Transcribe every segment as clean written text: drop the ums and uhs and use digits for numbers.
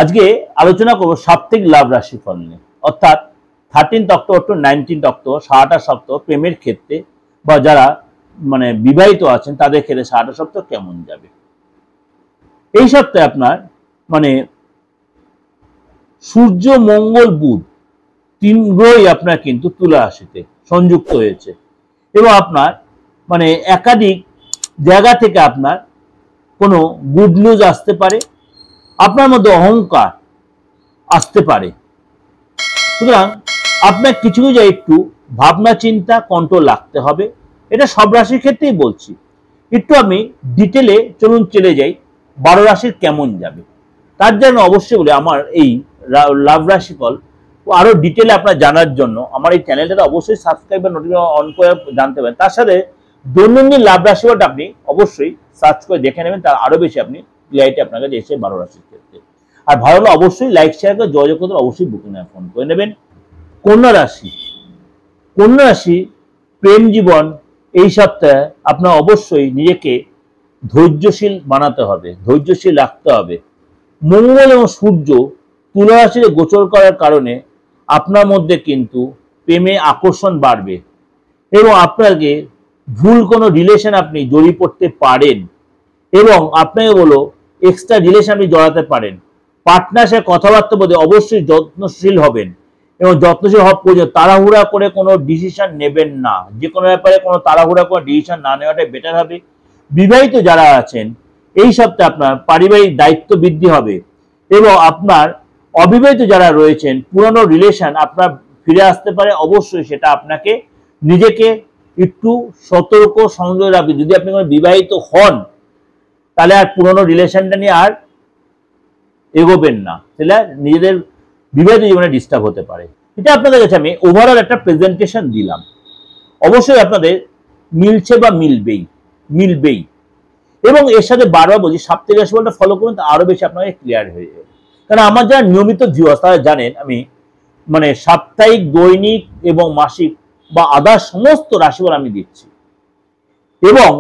আজকে আলোচনা করব সাপ্তাহিক লাভ রাশিফল নিয়ে, অর্থাৎ 13 অক্টোবর টু 19 অক্টোবর সারাটা সপ্তাহ প্রেমের ক্ষেত্রে বা যারা বিবাহিত আছেন তাদের ক্ষেত্রে সারাটা সপ্তাহ কেমন যাবে। এই সপ্তাহে আপনার সূর্য, মঙ্গল, বুধ তিন গ্রহই আপনার কিন্তু তুলা রাশিতে সংযুক্ত হয়েছে এবং আপনার একাধিক জায়গা থেকে আপনার কোনো গুড নিউজ আসতে পারে, আপনার মধ্যে অহংকার আসতে পারে। সুতরাং আপনার কিছু কিছু একটু ভাবনা চিন্তা কন্ট্রোল রাখতে হবে। এটা সব রাশির ক্ষেত্রেই বলছি। একটু আমি ডিটেলে চলুন চলে যাই 12 রাশির কেমন যাবে। তার জন্য অবশ্যই বলে আমার এই লাভ রাশিফল আরো ডিটেলে আপনার জানার জন্য আমার এই চ্যানেলটা অবশ্যই সাবস্ক্রাইব বা নোটিফিকেশন অন করে জানতে পারেন। তার সাথে দৈনন্দিন লাভ রাশিফলটা আপনি অবশ্যই সার্চ করে দেখে নেবেন, তার আরো বেশি আপনি ক্লিয়ারিটি আপনার কাছে এসে 12 রাশির ক্ষেত্রে। আর ভালো হলে অবশ্যই লাইক শেয়ার করে যোগাযোগ করতে অবশ্যই বুকিং ফোন করে নেবেন। কন্যা রাশি প্রেম জীবন এই সপ্তাহে আপনার অবশ্যই নিজেকে ধৈর্যশীল বানাতে হবে, ধৈর্যশীল রাখতে হবে। মঙ্গল এবং সূর্য তুলা রাশিতে গোচর করার কারণে আপনার মধ্যে কিন্তু প্রেমে আকর্ষণ বাড়বে এবং আপনাকে ভুল কোনো রিলেশন আপনি জড়িয়ে পড়তে পারেন এবং আপনাকে বলো এক্সট্রা রিলেশন আপনি জড়াতে পারেন। পার্টনার সাথে কথাবার্তা বলতে অবশ্যই যত্নশীল হবেন এবং যত্নশীল হওয়ার প্রয়োজন। তাড়াহুড়া করে কোনো ডিসিশন নেবেন না, যে কোনো ব্যাপারে কোনো তাড়াহুড়া করে ডিসিশন না নেওয়াটাই বেটার হবে। বিবাহিত যারা আছেন এই সপ্তাহে আপনার পারিবারিক দায়িত্ব বৃদ্ধি হবে এবং আপনার অবিবাহিত যারা রয়েছেন পুরনো রিলেশন আপনার ফিরে আসতে পারে। অবশ্যই সেটা আপনাকে নিজেকে একটু সতর্ক সংযত রাখবে। যদি আপনি কোনো বিবাহিত হন তাহলে আর পুরনো রিলেশনটা নিয়ে আর এগোবেন না, তাহলে নিজেদের বিবাহিত জীবনে ডিস্টার্ব হতে পারে। এটা আপনাদের কাছে আমি ওভারঅল একটা প্রেজেন্টেশন দিলাম। অবশ্যই আপনাদের মিলছে বা মিলবেই এবং এর সাথে বারবার বলছি সাপ্তাহিক রাশিফলটা ফলো করুন, আরো বেশি আপনাকে ক্লিয়ার হয়ে যাবে। কারণ আমার যারা নিয়মিত ভিউয়ার্স তারা জানেন আমি সাপ্তাহিক, দৈনিক এবং মাসিক বা আদার সমস্ত রাশিফল আমি দিচ্ছি এবং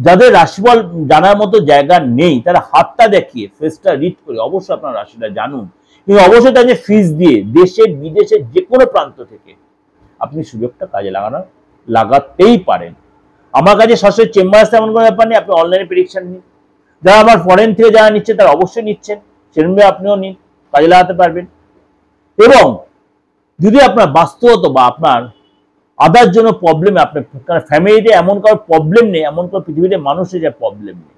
যাদের রাশিফল জানার মতো জায়গা নেই তারা হাতটা দেখিয়ে ফেসটা রিড করে অবশ্যই আপনার রাশিটা জানুন। কিন্তু অবশ্যই তাদের ফিস দিয়ে দেশের বিদেশের যে কোনো প্রান্ত থেকে আপনি সুযোগটা কাজে লাগাতেই পারেন। আমার কাছে সরাসরি চেম্বার আসতে এমন কোনো ব্যাপার নেই, আপনি অনলাইনে প্রেডিকশন নিন। যারা আমার ফরেন থেকে যারা নিচ্ছে তারা অবশ্যই নিচ্ছেন, সেরকমভাবে আপনিও নিন, কাজে লাগাতে পারবেন। এবং যদি আপনার বাস্তবত বা আপনার আদার জন্য প্রবলেম, আপনার ফ্যামিলিতে এমন কারো প্রবলেম নেই, এমন কারো পৃথিবীতে মানুষের যে প্রবলেম নেই,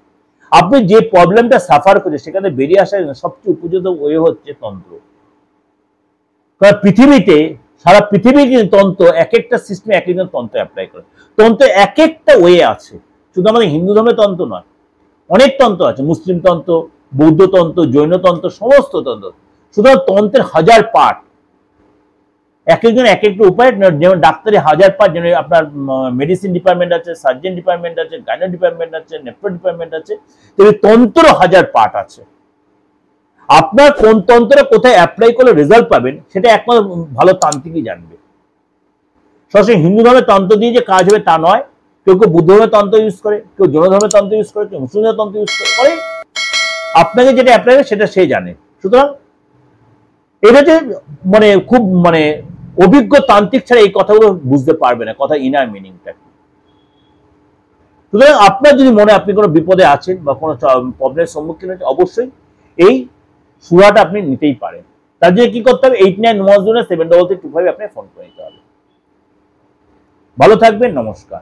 আপনি যে প্রবলেমটা সাফার করছেন সেখানে বেরিয়ে আসার সবচেয়ে উপযুক্ত ওয়ে হচ্ছে তন্ত্র। কারণ পৃথিবীতে সারা পৃথিবী কিন্তু তন্ত্র এক একটা সিস্টেমে এক একজন তন্ত্র অ্যাপ্লাই করে। তন্ত্র এক একটা ওয়ে আছে, শুধু আমাদের হিন্দু ধর্মের তন্ত্র নয়, অনেক তন্ত্র আছে, মুসলিম তন্ত্র, বৌদ্ধ তন্ত্র, জৈন তন্ত্র, সমস্ত তন্ত্র। সুতরাং তন্ত্রের 1000 পার্ট, এক একজন এক একটা উপায়। যেমন ডাক্তারি 1000 পার্ট, যেমন আপনার মেডিসিন ডিপার্টমেন্ট আছে, সার্জন ডিপার্টমেন্ট আছে, গাইনো ডিপার্টমেন্ট আছে, নেফ্রো ডিপার্টমেন্ট আছে, তেমনি তন্ত্র 1000 পার্ট আছে। আপনার কোন তন্ত্র কোথায় অ্যাপ্লাই করলে রেজাল্ট পাবেন সেটা একমাত্র ভালো তান্ত্রিকই জানবে। সরাসরি হিন্দু ধর্মের তন্ত্র দিয়ে যে কাজ হবে তা নয়। কেউ কেউ বুদ্ধ ধর্মের তন্ত্র ইউজ করে, কেউ জৈন ধর্মের তন্ত্র ইউজ করে, কেউ মুসলিম তন্ত্র ইউজ করে। আপনাকে যেটা অ্যাপ্লাই হবে সেটা সে জানে। সুতরাং এটা যে খুব অভিজ্ঞ তান্ত্রিক ছাড়া এই কথাগুলো বুঝতে পারবে না, কথা ইনার মিনিংটা। সুতরাং আপনার যদি মনে আপনি কোনো বিপদে আছেন বা কোনো প্রবলেমের সম্মুখীন হচ্ছেন অবশ্যই এই সুরাটা আপনি নিতেই পারেন। তার জন্য কি করতে হবে, 8991725325 আপনি ফোন করে নিতে হবে। ভালো থাকবেন, নমস্কার।